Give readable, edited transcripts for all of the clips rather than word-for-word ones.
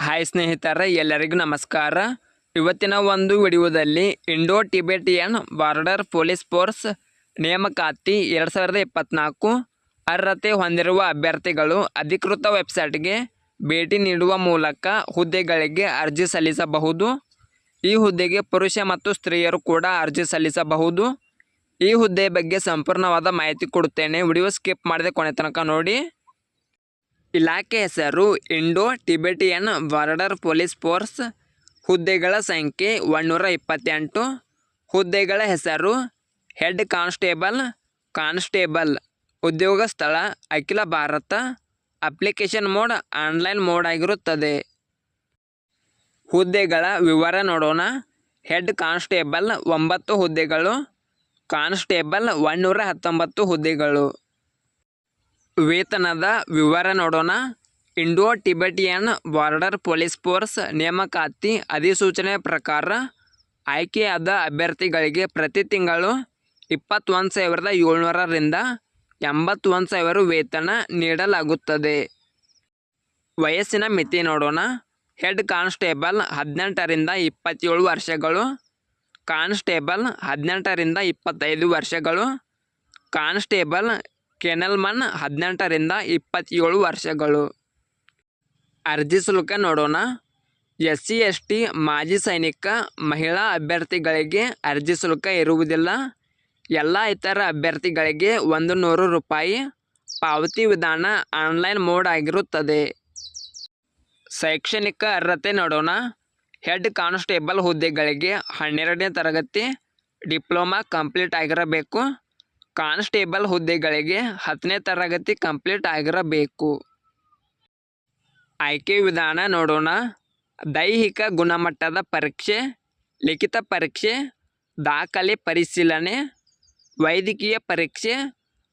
Hi ಸ್ನೇಹಿತರೆ, ಎಲ್ಲರಿಗೂ ನಮಸ್ಕಾರ. ಇವತ್ತಿನ ಒಂದು ವಿಡಿಯೋದಲ್ಲಿ Indo Tibetan border police force ನೇಮಕಾತಿ 2024 ಅರ್ಹತೆ ಹೊಂದಿರುವ ಅಭ್ಯರ್ಥಿಗಳು ಅಧಿಕೃತ ವೆಬ್ಸೈಟ್ಗೆ ಭೇಟಿ ನೀಡುವ ಮೂಲಕ ಹುದ್ದೆಗಳಿಗೆ ಅರ್ಜಿ ಸಲ್ಲಿಸಬಹುದು. ಈ ಹುದ್ದೆಗೆ ಪುರುಷ ಮತ್ತು ಸ್ತ್ರೀಯರು ಕೂಡ ಅರ್ಜಿ ಸಲ್ಲಿಸಬಹುದು. ಈ ಹುದ್ದೆ ಬಗ್ಗೆ ಸಂಪೂರ್ಣವಾದ ಮಾಹಿತಿ ಕೊಡುತ್ತೇನೆ. ವಿಡಿಯೋ ಸ್ಕಿಪ್ ಮಾಡದೆ ಕೊನೆ ತನಕ ನೋಡಿ. ಇಲಾಖೆ ಹೆಸರು Indo Tibetan border police force. ಹುದ್ದೆಗಳ ಸಂಖ್ಯೆ 128. ಹುದ್ದೆಗಳ ಹೆಸರು ಹೆಡ್ ಕಾನ್ಸ್ಟೇಬಲ್. ಉದ್ಯೋಗ ಸ್ಥಳ ಅಖಿಲ Bharat. Application mode online mode ಆಗಿರುತ್ತದೆ. ಹುದ್ದೆಗಳ ವಿವರ ನೋಡೋಣ. ಹೆಡ್ ಕಾನ್ಸ್ಟೇಬಲ್ 9 ಹುದ್ದೆಗಳು, ಕಾನ್ಸ್ಟೇಬಲ್ 119 ಹುದ್ದೆಗಳು. ವೇತನದ ವಿವರ ನೋಡೋಣ. Indo Tibetan border police force ನೇಮಕಾತಿ ಅಧಿಸೂಚನೆ ಪ್ರಕಾರ ಆಯ್ಕೆಯಾದ ಅಭ್ಯರ್ಥಿಗಳಿಗೆ ಪ್ರತಿ ತಿಂಗಳು 21,700 ರಿಂದ 81,000 ವೇತನ ನೀಡಲಾಗುತ್ತದೆ. ವಯಸ್ಸಿನ ಮಿತಿ ನೋಡೋಣ. ಹೆಡ್ ಕಾನ್ಸ್ಟೇಬಲ್ 18 ರಿಂದ 27 ವರ್ಷಗಳು, ಕಾನ್ಸ್ಟೇಬಲ್ 18 ರಿಂದ 25 ವರ್ಷಗಳು, ಕಾನ್ಸ್ಟೇಬಲ್ ಕೆನಲ್ಮನ್ 18 ರಿಂದ 27 ವರ್ಷಗಳು. ಅರ್ಜಿ ಶುಲ್ಕ ನೋಡೋಣ. SC ST ಮಾಜಿ ಸೈನಿಕ ಮಹಿಳಾ ಅಭ್ಯರ್ಥಿಗಳಿಗೆ ಅರ್ಜಿ ಶುಲ್ಕ ಇರುವುದಿಲ್ಲ. ಎಲ್ಲ ಇತರ ಅಭ್ಯರ್ಥಿಗಳಿಗೆ 100 ರೂಪಾಯಿ. ಪಾವತಿ ವಿಧಾನ ಆನ್ಲೈನ್ ಮೋಡ್ ಆಗಿರುತ್ತದೆ. ಶೈಕ್ಷಣಿಕ ಅರ್ಹತೆ ನೋಡೋಣ. ಹೆಡ್ ಕಾನ್ಸ್ಟೇಬಲ್ ಹುದ್ದೆಗಳಿಗೆ 12ನೇ ತರಗತಿ ಡಿಪ್ಲೊಮಾ ಕಂಪ್ಲೀಟ್ ಆಗಿರಬೇಕು. ಕಾನ್ಸ್ಟೇಬಲ್ ಹುದ್ದೆಗಳಿಗೆ 10ನೇ ತರಗತಿ ಕಂಪ್ಲೀಟ್ ಆಗಿರಬೇಕು. ಆಯ್ಕೆ ವಿಧಾನ ನೋಡೋಣ. ದೈಹಿಕ ಗುಣಮಟ್ಟದ ಪರೀಕ್ಷೆ, ಲಿಖಿತ ಪರೀಕ್ಷೆ, ದಾಖಲೆ ಪರಿಶೀಲನೆ, ವೈದ್ಯಕೀಯ ಪರೀಕ್ಷೆ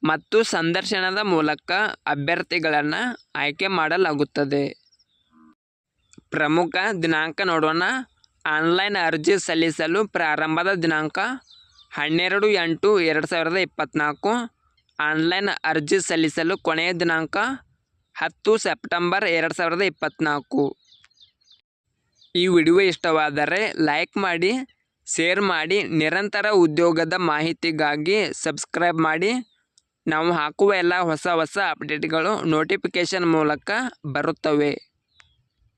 ಮತ್ತು ಸಂದರ್ಶನದ ಮೂಲಕ ಅಭ್ಯರ್ಥಿಗಳನ್ನು ಆಯ್ಕೆ ಮಾಡಲಾಗುತ್ತದೆ. ಪ್ರಮುಖ ದಿನಾಂಕ ನೋಡೋಣ. ಆನ್ಲೈನ್ ಅರ್ಜಿ ಸಲ್ಲಿಸಲು ಪ್ರಾರಂಭದ ದಿನಾಂಕ 12/8/2024. ಆನ್ಲೈನ್ ಅರ್ಜಿ ಸಲ್ಲಿಸಲು ಕೊನೆಯ ದಿನಾಂಕ 10 ಸೆಪ್ಟೆಂಬರ್ 2024. ಈ ವಿಡಿಯೋ ಇಷ್ಟವಾದರೆ ಲೈಕ್ ಮಾಡಿ, ಶೇರ್ ಮಾಡಿ. ನಿರಂತರ ಉದ್ಯೋಗದ ಮಾಹಿತಿಗಾಗಿ ಸಬ್ಸ್ಕ್ರೈಬ್ ಮಾಡಿ. ನಾವು ಹಾಕುವ ಎಲ್ಲ ಹೊಸ ಅಪ್ಡೇಟ್ಗಳು ನೋಟಿಫಿಕೇಷನ್ ಮೂಲಕ ಬರುತ್ತವೆ.